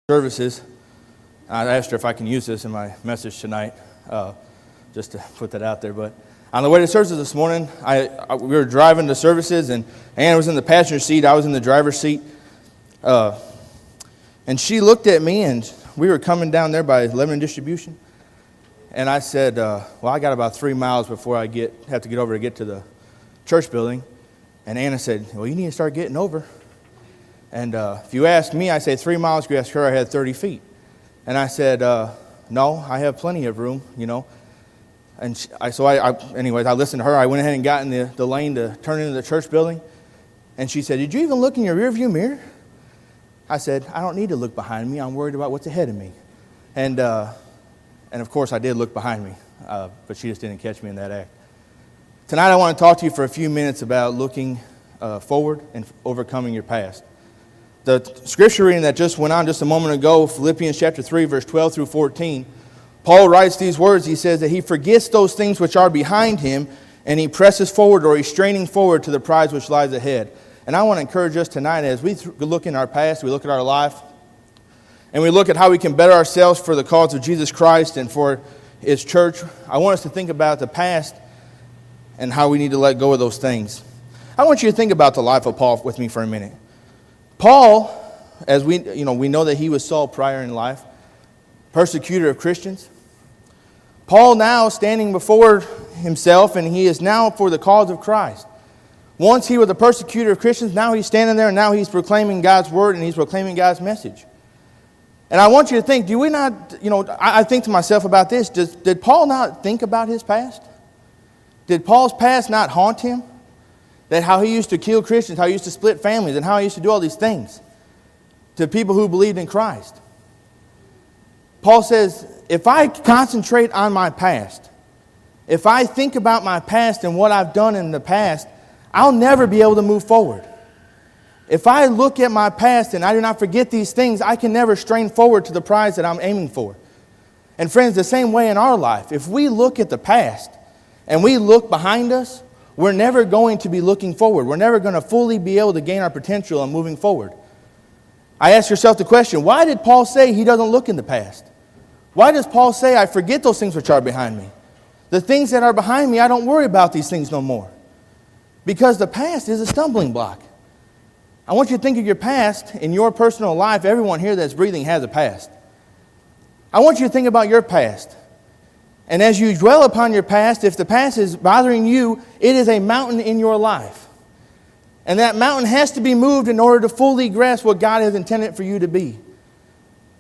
services. I asked her if I can use this in my message tonight, just to put that out there. But on the way to services this morning, we were driving to services, and Anna was in the passenger seat. I was in the driver's seat. And she looked at me, and we were coming down there by Lebanon Distribution. And I said, well, I got about 3 miles before I have to get over to get to the church building. And Anna said, well, you need to start getting over. And if you ask me, I say 3 miles. If you ask her, I had 30 feet. And I said, no, I have plenty of room, And anyways, I listened to her. I went ahead and got in the lane to turn into the church building. And she said, did you even look in your rearview mirror? I said, I don't need to look behind me. I'm worried about what's ahead of me. And of course, I did look behind me, but she just didn't catch me in that act. Tonight, I want to talk to you for a few minutes about looking forward and overcoming your past. The scripture reading that just went on just a moment ago, Philippians chapter 3, verse 12 through 14, Paul writes these words. He says that he forgets those things which are behind him, and he presses forward, or he's straining forward to the prize which lies ahead. And I want to encourage us tonight, as we look in our past, we look at our life, and we look at how we can better ourselves for the cause of Jesus Christ and for His church. I want us to think about the past and how we need to let go of those things. I want you to think about the life of Paul with me for a minute. Paul, as we know that he was Saul prior in life, persecutor of Christians. Paul now standing before himself, and he is now for the cause of Christ. Once he was a persecutor of Christians, now he's standing there, and now he's proclaiming God's word, and he's proclaiming God's message. And I want you to think, do we not, I think to myself about this, did Paul not think about his past? Did Paul's past not haunt him? That how he used to kill Christians, how he used to split families, and how he used to do all these things to people who believed in Christ. Paul says, if I concentrate on my past, if I think about my past and what I've done in the past, I'll never be able to move forward. If I look at my past and I do not forget these things, I can never strain forward to the prize that I'm aiming for. And friends, the same way in our life, if we look at the past and we look behind us, we're never going to be looking forward. We're never going to fully be able to gain our potential and moving forward. I ask yourself the question, why did Paul say he doesn't look in the past? Why does Paul say, I forget those things which are behind me? The things that are behind me, I don't worry about these things no more. Because the past is a stumbling block. I want you to think of your past in your personal life. Everyone here that's breathing has a past. I want you to think about your past. And as you dwell upon your past, if the past is bothering you, it is a mountain in your life. And that mountain has to be moved in order to fully grasp what God has intended for you to be.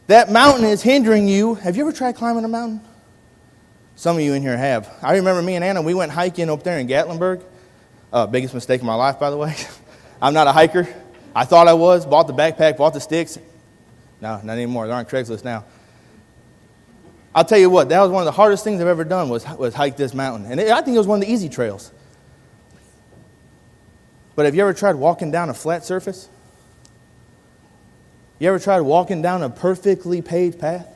That mountain is hindering you. Have you ever tried climbing a mountain? Some of you in here have. I remember me and Anna, we went hiking up there in Gatlinburg. Biggest mistake of my life, by the way. I'm not a hiker. I thought I was. Bought the backpack, bought the sticks. No, not anymore. They're on Craigslist now. I'll tell you what, that was one of the hardest things I've ever done was hike this mountain. And I think it was one of the easy trails. But have you ever tried walking down a flat surface? You ever tried walking down a perfectly paved path?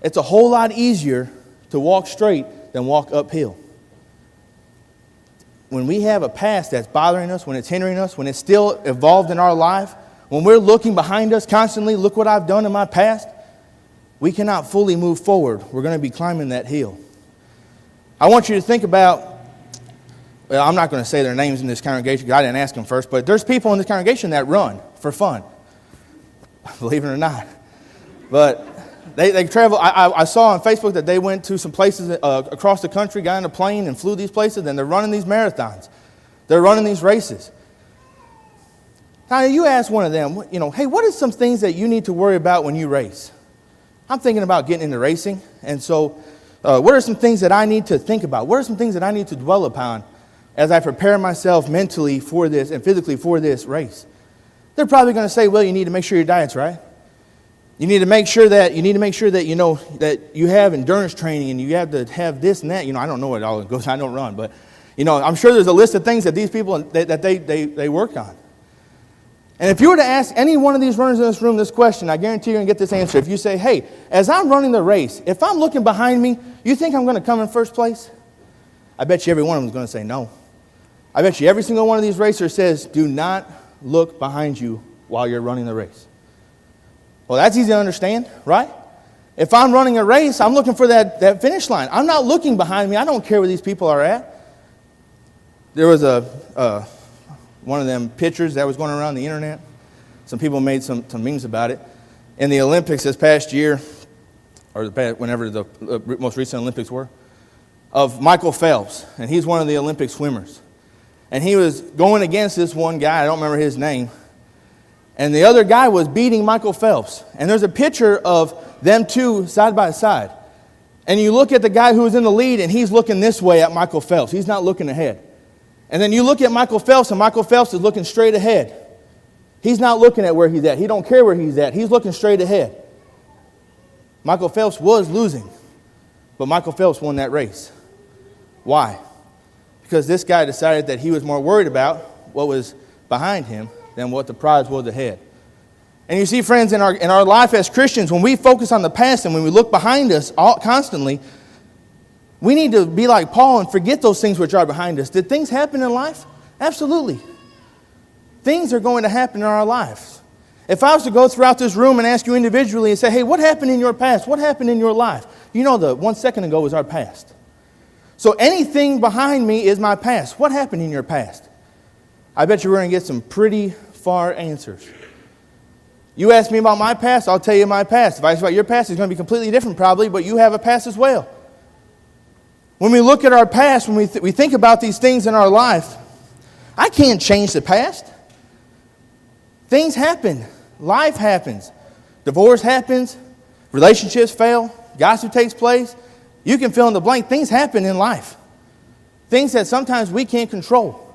It's a whole lot easier to walk straight than walk uphill. When we have a past that's bothering us, when it's hindering us, when it's still involved in our life, when we're looking behind us constantly, look what I've done in my past, we cannot fully move forward. We're going to be climbing that hill. I want you to think about, well, I'm not going to say their names in this congregation because I didn't ask them first, but there's people in this congregation that run for fun. Believe it or not. But they travel. I saw on Facebook that they went to some places across the country, got in a plane and flew these places, and they're running these marathons. They're running these races. Now, you ask one of them, hey, what are some things that you need to worry about when you race? I'm thinking about getting into racing, and so what are some things that I need to think about? What are some things that I need to dwell upon as I prepare myself mentally for this and physically for this race? They're probably going to say, well, you need to make sure your diet's right. You need to make sure that that you have endurance training, and you have to have this and that. I don't know what all it goes. I don't run, but I'm sure there's a list of things that these people that they work on. And if you were to ask any one of these runners in this room this question, I guarantee you're going to get this answer. If you say, hey, as I'm running the race, if I'm looking behind me, you think I'm going to come in first place? I bet you every one of them is going to say no. I bet you every single one of these racers says, do not look behind you while you're running the race. Well, that's easy to understand, right? If I'm running a race, I'm looking for that finish line. I'm not looking behind me. I don't care where these people are at. There was one of them pictures that was going around the internet. Some people made some memes about it. In the Olympics this past year, or whenever the most recent Olympics were, of Michael Phelps. And he's one of the Olympic swimmers. And he was going against this one guy. I don't remember his name. And the other guy was beating Michael Phelps. And there's a picture of them two side by side. And you look at the guy who was in the lead, and he's looking this way at Michael Phelps. He's not looking ahead. And then you look at Michael Phelps, and Michael Phelps is looking straight ahead. He's not looking at where he's at. He don't care where he's at. He's looking straight ahead. Michael Phelps was losing, but Michael Phelps won that race. Why? Because this guy decided that he was more worried about what was behind him than what the prize was ahead. And you see, friends, in our life as Christians, when we focus on the past and when we look behind us constantly, we need to be like Paul and forget those things which are behind us. Did things happen in life? Absolutely. Things are going to happen in our lives. If I was to go throughout this room and ask you individually and say, hey, what happened in your past? What happened in your life? You know, the 1 second ago was our past. So anything behind me is my past. What happened in your past? I bet you're going to get some pretty far answers. You ask me about my past, I'll tell you my past. If I ask about your past, it's going to be completely different probably, but you have a past as well. When we look at our past, when we think about these things in our life, I can't change the past. Things happen. Life happens. Divorce happens. Relationships fail. Gossip takes place. You can fill in the blank. Things happen in life. Things that sometimes we can't control.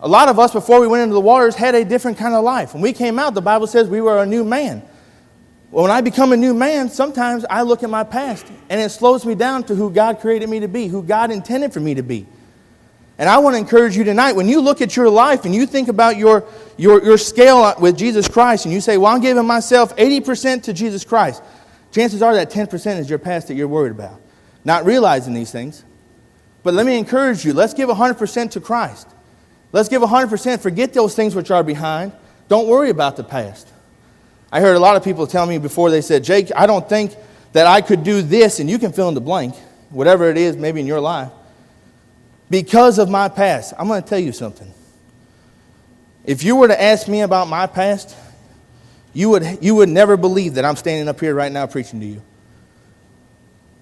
A lot of us, before we went into the waters, had a different kind of life. When we came out, the Bible says we were a new man. Well, when I become a new man, sometimes I look at my past, and it slows me down to who God created me to be, who God intended for me to be. And I want to encourage you tonight, when you look at your life and you think about your scale with Jesus Christ, and you say, well, I'm giving myself 80% to Jesus Christ, chances are that 10% is your past that you're worried about. Not realizing these things. But let me encourage you, let's give 100% to Christ. Let's give 100%. Forget those things which are behind. Don't worry about the past. I heard a lot of people tell me before, they said, Jake, I don't think that I could do this, and you can fill in the blank, whatever it is maybe in your life, because of my past. I'm going to tell you something. If you were to ask me about my past, you would never believe that I'm standing up here right now preaching to you.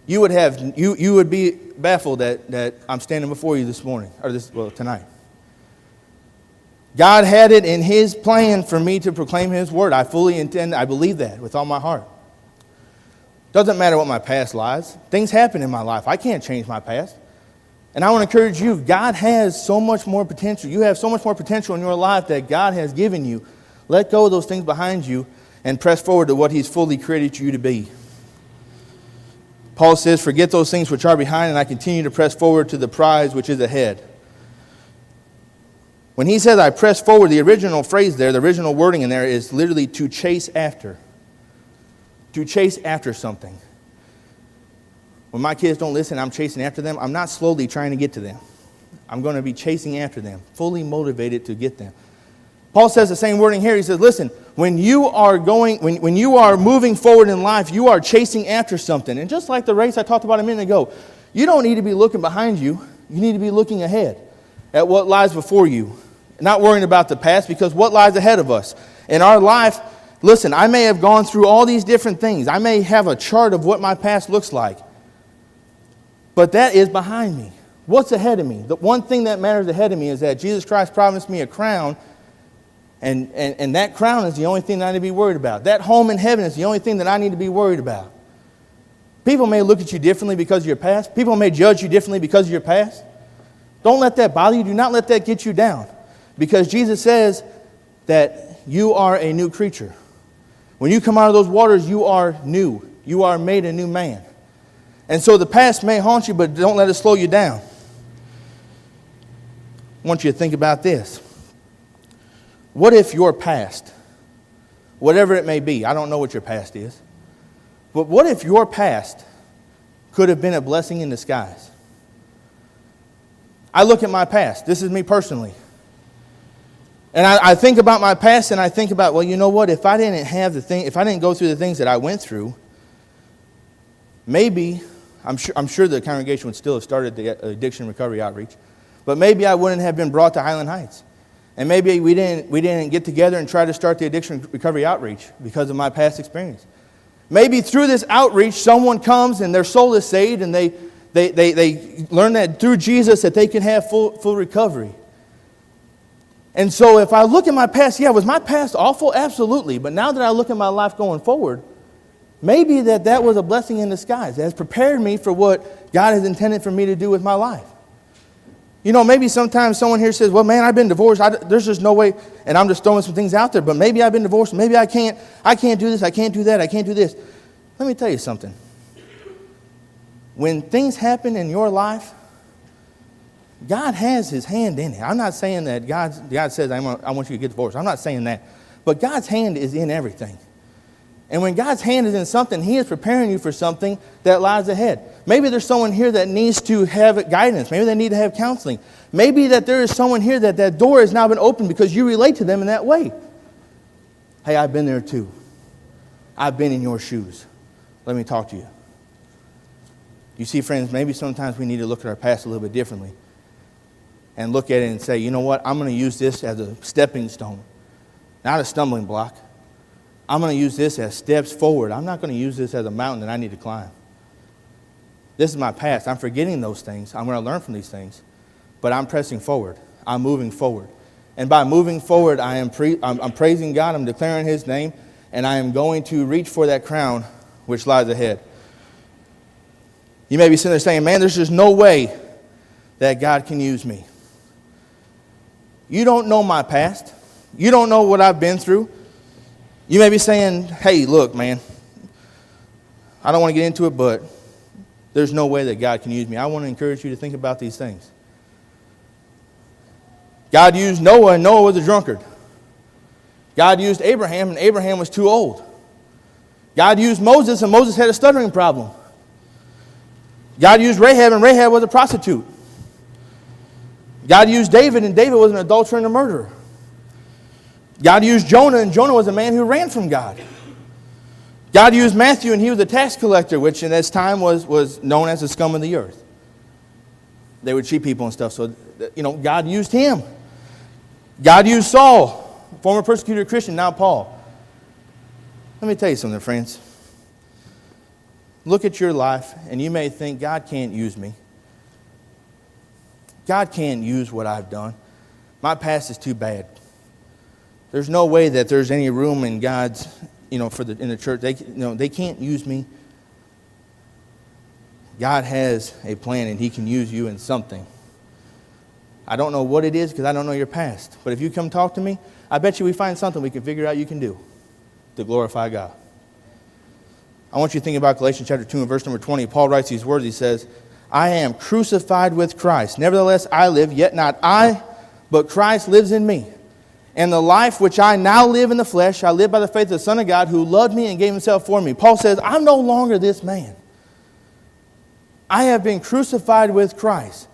You would be baffled that I'm standing before you this morning, or tonight. God had it in His plan for me to proclaim His word. I fully intend, I believe that with all my heart. Doesn't matter what my past lies. Things happen in my life. I can't change my past. And I want to encourage you, God has so much more potential. You have so much more potential in your life that God has given you. Let go of those things behind you and press forward to what He's fully created you to be. Paul says, forget those things which are behind, and I continue to press forward to the prize which is ahead. When he says I press forward, the original phrase there, the original wording in there is literally to chase after. To chase after something. When my kids don't listen, I'm chasing after them. I'm not slowly trying to get to them. I'm going to be chasing after them, fully motivated to get them. Paul says the same wording here. He says, listen, when you are moving forward in life, you are chasing after something. And just like the race I talked about a minute ago, you don't need to be looking behind you. You need to be looking ahead at what lies before you. Not worrying about the past, because what lies ahead of us? In our life, listen, I may have gone through all these different things. I may have a chart of what my past looks like. But that is behind me. What's ahead of me? The one thing that matters ahead of me is that Jesus Christ promised me a crown, and that crown is the only thing that I need to be worried about. That home in heaven is the only thing that I need to be worried about. People may look at you differently because of your past. People may judge you differently because of your past. Don't let that bother you. Do not let that get you down. Because Jesus says that you are a new creature. When you come out of those waters, you are new. You are made a new man. And so the past may haunt you, but don't let it slow you down. I want you to think about this. What if your past, whatever it may be, I don't know what your past is, but what if your past could have been a blessing in disguise? I look at my past. This is me personally. And I think about my past, and I think about, well, you know what? If I didn't go through the things that I went through, maybe, I'm sure the congregation would still have started the addiction recovery outreach, but maybe I wouldn't have been brought to Highland Heights. And maybe we didn't get together and try to start the addiction recovery outreach because of my past experience. Maybe through this outreach, someone comes and their soul is saved, and they learn that through Jesus that they can have full recovery. And so if I look at my past, was my past awful? Absolutely. But now that I look at my life going forward, maybe that was a blessing in disguise. It has prepared me for what God has intended for me to do with my life. You know, maybe sometimes someone here says, well, man, I've been divorced. There's just no way, and I'm just throwing some things out there, but maybe I've been divorced. Maybe I can't do this, I can't do that, I can't do this. Let me tell you something. When things happen in your life, God has his hand in it. I'm not saying that God says, I want you to get divorced. I'm not saying that. But God's hand is in everything. And when God's hand is in something, he is preparing you for something that lies ahead. Maybe there's someone here that needs to have guidance. Maybe they need to have counseling. Maybe that there is someone here that door has now been opened because you relate to them in that way. Hey, I've been there too. I've been in your shoes. Let me talk to you. You see, friends, maybe sometimes we need to look at our past a little bit differently and look at it and say, you know what, I'm going to use this as a stepping stone, not a stumbling block. I'm going to use this as steps forward. I'm not going to use this as a mountain that I need to climb. This is my past. I'm forgetting those things. I'm going to learn from these things. But I'm pressing forward. I'm moving forward. And by moving forward, I'm praising God. I'm declaring his name. And I am going to reach for that crown which lies ahead. You may be sitting there saying, man, there's just no way that God can use me. You don't know my past. You don't know what I've been through. You may be saying, hey, look, man, I don't want to get into it, but there's no way that God can use me. I want to encourage you to think about these things. God used Noah, and Noah was a drunkard. God used Abraham, and Abraham was too old. God used Moses, and Moses had a stuttering problem. God used Rahab, and Rahab was a prostitute. God used David, and David was an adulterer and a murderer. God used Jonah, and Jonah was a man who ran from God. God used Matthew, and he was a tax collector, which in this time was known as the scum of the earth. They would cheat people and stuff. So, God used him. God used Saul, former persecuted Christian, now Paul. Let me tell you something, friends. Look at your life, and you may think, God can't use me. God can't use what I've done. My past is too bad. There's no way that there's any room in God's, in the church. They can't use me. God has a plan, and he can use you in something. I don't know what it is because I don't know your past. But if you come talk to me, I bet you we find something we can figure out you can do to glorify God. I want you to think about Galatians chapter 2 and verse number 20. Paul writes these words. He says, I am crucified with Christ. Nevertheless, I live, yet not I, but Christ lives in me. And the life which I now live in the flesh, I live by the faith of the Son of God who loved me and gave himself for me. Paul says, I'm no longer this man. I have been crucified with Christ.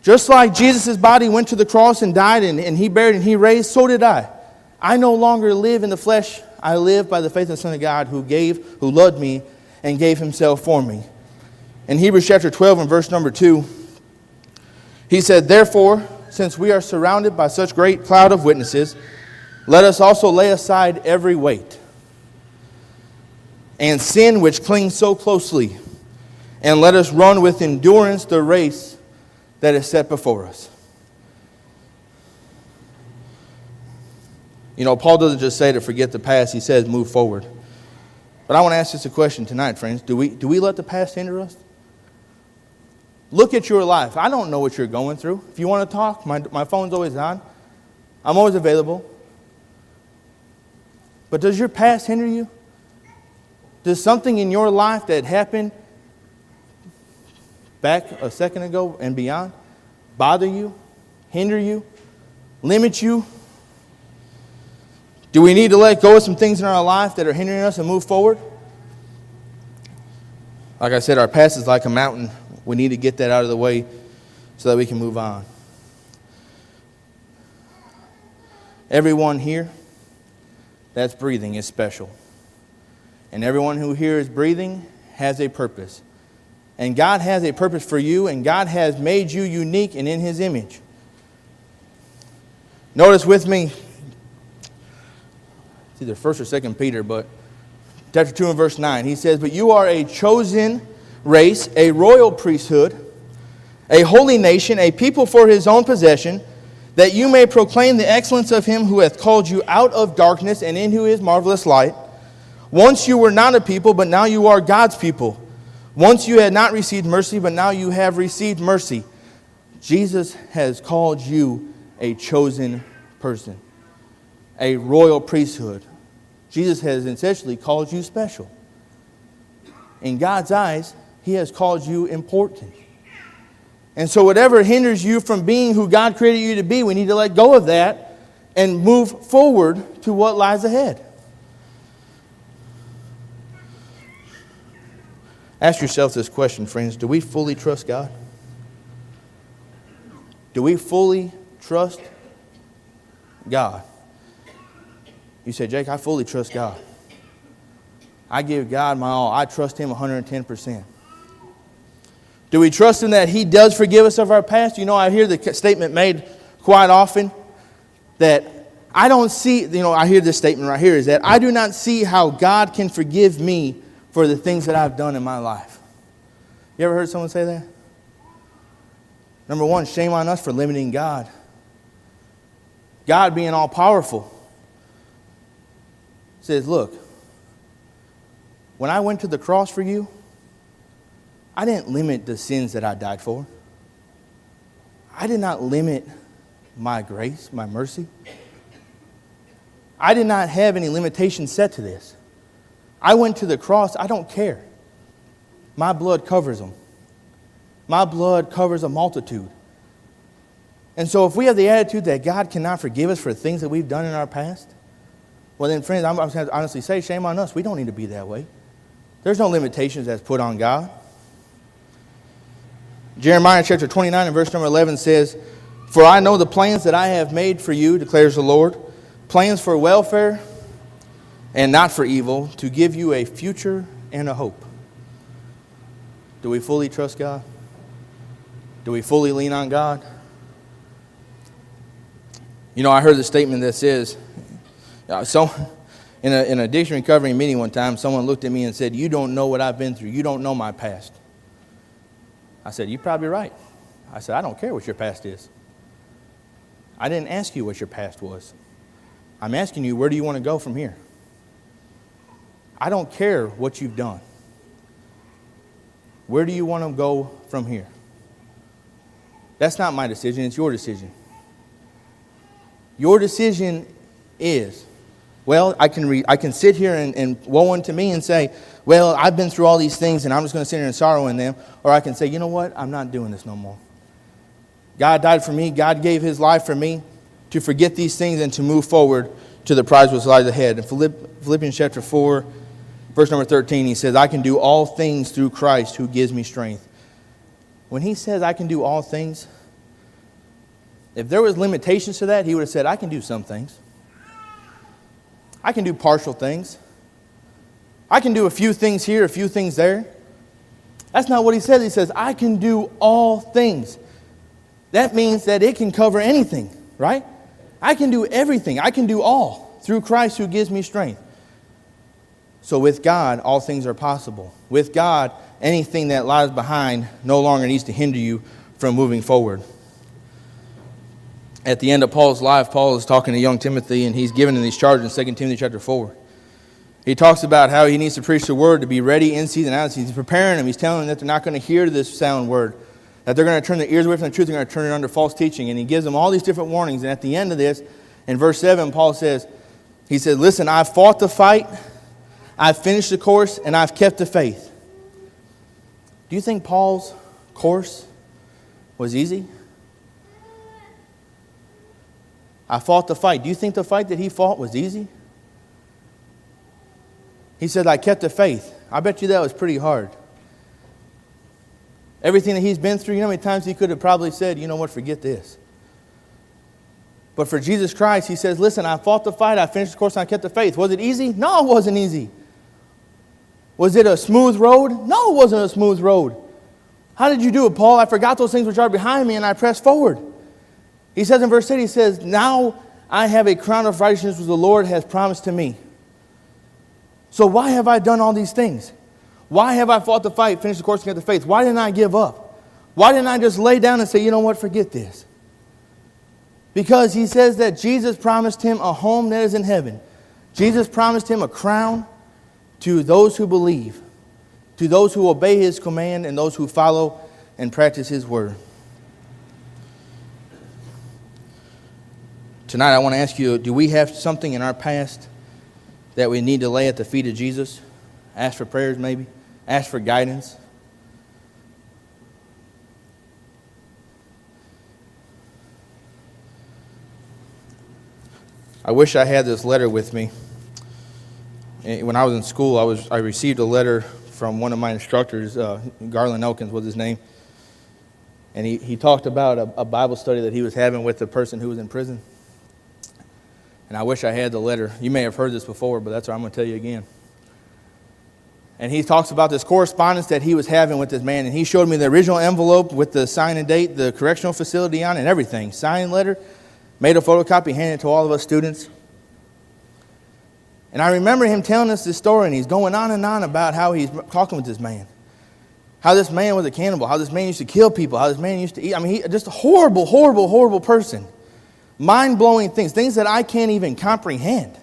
Just like Jesus' body went to the cross and died and he buried and he raised, so did I. I no longer live in the flesh. I live by the faith of the Son of God who loved me and gave himself for me. In Hebrews chapter 12 and verse number 2, he said, therefore, since we are surrounded by such great cloud of witnesses, let us also lay aside every weight and sin which clings so closely, and let us run with endurance the race that is set before us. Paul doesn't just say to forget the past, he says move forward. But I want to ask this a question tonight, friends. Do we let the past hinder us? Look at your life. I don't know what you're going through. If you want to talk, my phone's always on. I'm always available. But does your past hinder you? Does something in your life that happened back a second ago and beyond bother you, hinder you, limit you? Do we need to let go of some things in our life that are hindering us and move forward? Like I said, our past is like a mountain. We need to get that out of the way so that we can move on. Everyone here that's breathing is special. And everyone who here is breathing has a purpose. And God has a purpose for you, and God has made you unique and in His image. Notice with me, it's either 1 or 2 Peter, but chapter 2 and verse 9, he says, "But you are a chosen race, a royal priesthood, a holy nation, a people for His own possession, that you may proclaim the excellence of Him who hath called you out of darkness and into His marvelous light. Once you were not a people, but now you are God's people. Once you had not received mercy, but now you have received mercy." Jesus has called you a chosen person, a royal priesthood. Jesus has essentially called you special. In God's eyes, He has called you important. And so whatever hinders you from being who God created you to be, we need to let go of that and move forward to what lies ahead. Ask yourself this question, friends. Do we fully trust God? Do we fully trust God? You say, "Jake, I fully trust God. I give God my all. I trust Him 110%. Do we trust Him that He does forgive us of our past? You know, I hear the statement made quite often that I don't see, I hear this statement right here, is that I do not see how God can forgive me for the things that I've done in my life. You ever heard someone say that? Number one, shame on us for limiting God. God being all powerful says, look, when I went to the cross for you, I didn't limit the sins that I died for. I did not limit my grace, my mercy. I did not have any limitations set to this. I went to the cross. I don't care. My blood covers them. My blood covers a multitude. And so if we have the attitude that God cannot forgive us for things that we've done in our past, well then, friends, I'm going to honestly say, shame on us. We don't need to be that way. There's no limitations that's put on God. Jeremiah chapter 29 and verse number 11 says, "For I know the plans that I have made for you, declares the Lord, plans for welfare and not for evil, to give you a future and a hope." Do we fully trust God? Do we fully lean on God? You know, I heard the statement that says, in an addiction recovery meeting one time, someone looked at me and said, "You don't know what I've been through. You don't know my past." I said, "You're probably right." I said, "I don't care what your past is. I didn't ask you what your past was. I'm asking you, where do you want to go from here? I don't care what you've done. Where do you want to go from here? That's not my decision. It's your decision. Your decision is, well, I can sit here and woe unto me and say, well, I've been through all these things and I'm just going to sit here and sorrow in them. Or I can say, you know what? I'm not doing this no more. God died for me. God gave His life for me to forget these things and to move forward to the prize which lies ahead. In Philippians chapter 4, verse number 13, he says, "I can do all things through Christ who gives me strength." When he says I can do all things, if there was limitations to that, he would have said, I can do some things. I can do partial things. I can do a few things here, a few things there. That's not what he says. He says, I can do all things. That means that it can cover anything, right? I can do everything. I can do all through Christ who gives me strength. So with God, all things are possible. With God, anything that lies behind no longer needs to hinder you from moving forward. At the end of Paul's life, Paul is talking to young Timothy, and he's giving him these charges in 2 Timothy chapter 4. He talks about how he needs to preach the word to be ready in season, out of season. He's preparing them. He's telling them that they're not going to hear this sound word, that they're going to turn their ears away from the truth. They're going to turn it under false teaching. And he gives them all these different warnings. And at the end of this, in verse 7, Paul says, he said, listen, I've fought the fight, I've finished the course, and I've kept the faith. Do you think Paul's course was easy? I fought the fight. Do you think the fight that he fought was easy? He said, I kept the faith. I bet you that was pretty hard. Everything that he's been through, you know how many times he could have probably said, you know what, forget this. But for Jesus Christ, he says, listen, I fought the fight, I finished the course, and I kept the faith. Was it easy? No, it wasn't easy. Was it a smooth road? No, it wasn't a smooth road. How did you do it, Paul? I forgot those things which are behind me, and I pressed forward. He says in verse 8, he says, now I have a crown of righteousness which the Lord has promised to me. So why have I done all these things? Why have I fought the fight, finished the course, and kept the faith? Why didn't I give up? Why didn't I just lay down and say, you know what, forget this? Because he says that Jesus promised him a home that is in heaven. Jesus promised him a crown to those who believe, to those who obey his command, and those who follow and practice his word. Tonight I want to ask you, do we have something in our past that we need to lay at the feet of Jesus? Ask for prayers maybe? Ask for guidance? I wish I had this letter with me. When I was in school, I received a letter from one of my instructors, Garland Elkins was his name. And he talked about a Bible study that he was having with a person who was in prison. And I wish I had the letter. You may have heard this before, but that's what I'm going to tell you again. And he talks about this correspondence that he was having with this man. And he showed me the original envelope with the sign and date, the correctional facility on it, and everything. Signed letter. Made a photocopy, handed it to all of us students. And I remember him telling us this story, and he's going on and on about how he's talking with this man. How this man was a cannibal, how this man used to kill people, how this man used to eat. I mean, just a horrible, horrible, horrible person. Mind-blowing things that I can't even comprehend.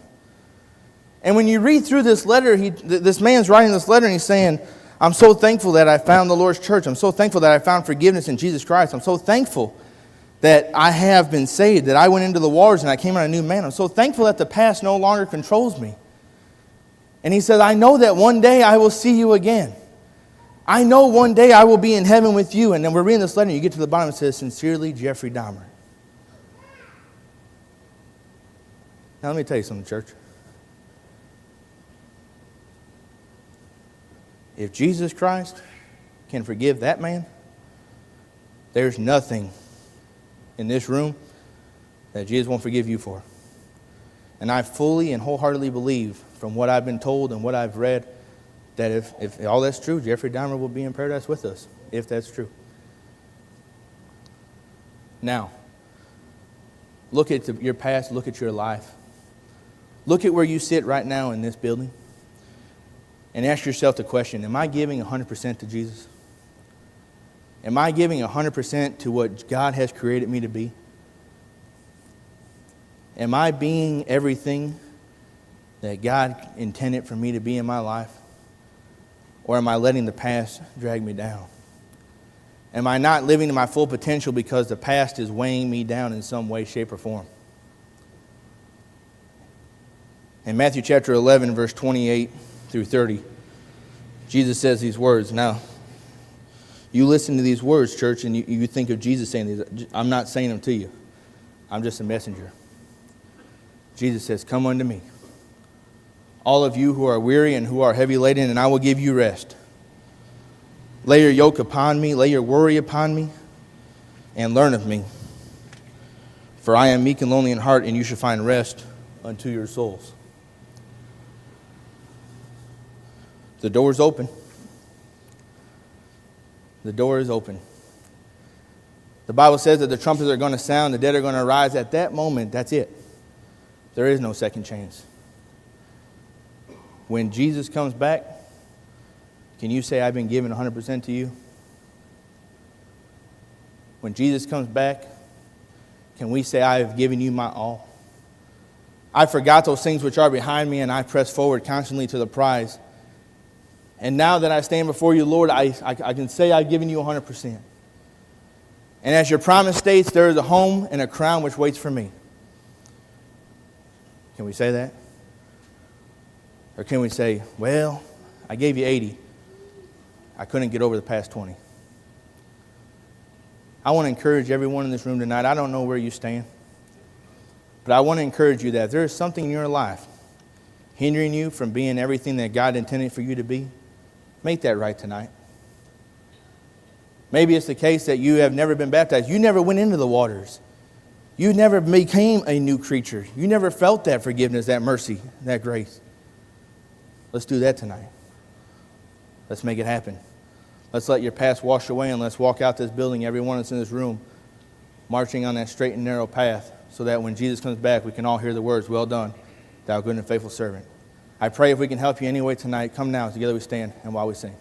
And when you read through this letter, this man's writing this letter, and he's saying, I'm so thankful that I found the Lord's church. I'm so thankful that I found forgiveness in Jesus Christ. I'm so thankful that I have been saved, that I went into the waters and I came out a new man. I'm so thankful that the past no longer controls me. And he says, I know that one day I will see you again. I know one day I will be in heaven with you. And then we're reading this letter and you get to the bottom and it says, sincerely, Jeffrey Dahmer. Now let me tell you something, church. If Jesus Christ can forgive that man, there's nothing in this room that Jesus won't forgive you for. And I fully and wholeheartedly believe from what I've been told and what I've read that if all that's true, Jeffrey Dahmer will be in paradise with us, if that's true. Now, look at your past, look at your life. Look at where you sit right now in this building and ask yourself the question, am I giving 100% to Jesus? Am I giving 100% to what God has created me to be? Am I being everything that God intended for me to be in my life? Or am I letting the past drag me down? Am I not living to my full potential because the past is weighing me down in some way, shape, or form? In Matthew chapter 11, verse 28 through 30, Jesus says these words. Now, you listen to these words, church, and you think of Jesus saying these. I'm not saying them to you. I'm just a messenger. Jesus says, come unto me, all of you who are weary and who are heavy laden, and I will give you rest. Lay your yoke upon me, lay your worry upon me, and learn of me. For I am meek and lonely in heart, and you shall find rest unto your souls. The door is open. The door is open. The Bible says that the trumpets are going to sound, the dead are going to rise. At that moment, that's it. There is no second chance. When Jesus comes back, can you say, I've been given 100% to you? When Jesus comes back, can we say, I have given you my all? I forgot those things which are behind me, and I press forward constantly to the prize. And now that I stand before you, Lord, I can say I've given you 100%. And as your promise states, there is a home and a crown which waits for me. Can we say that? Or can we say, well, I gave you 80. I couldn't get over the past 20. I want to encourage everyone in this room tonight. I don't know where you stand. But I want to encourage you that if there is something in your life hindering you from being everything that God intended for you to be, make that right tonight. Maybe it's the case that you have never been baptized. You never went into the waters. You never became a new creature. You never felt that forgiveness, that mercy, that grace. Let's do that tonight. Let's make it happen. Let's let your past wash away, and let's walk out this building, everyone that's in this room, marching on that straight and narrow path, so that when Jesus comes back, we can all hear the words, "Well done, thou good and faithful servant." I pray if we can help you any way tonight, come now. Together we stand and while we sing.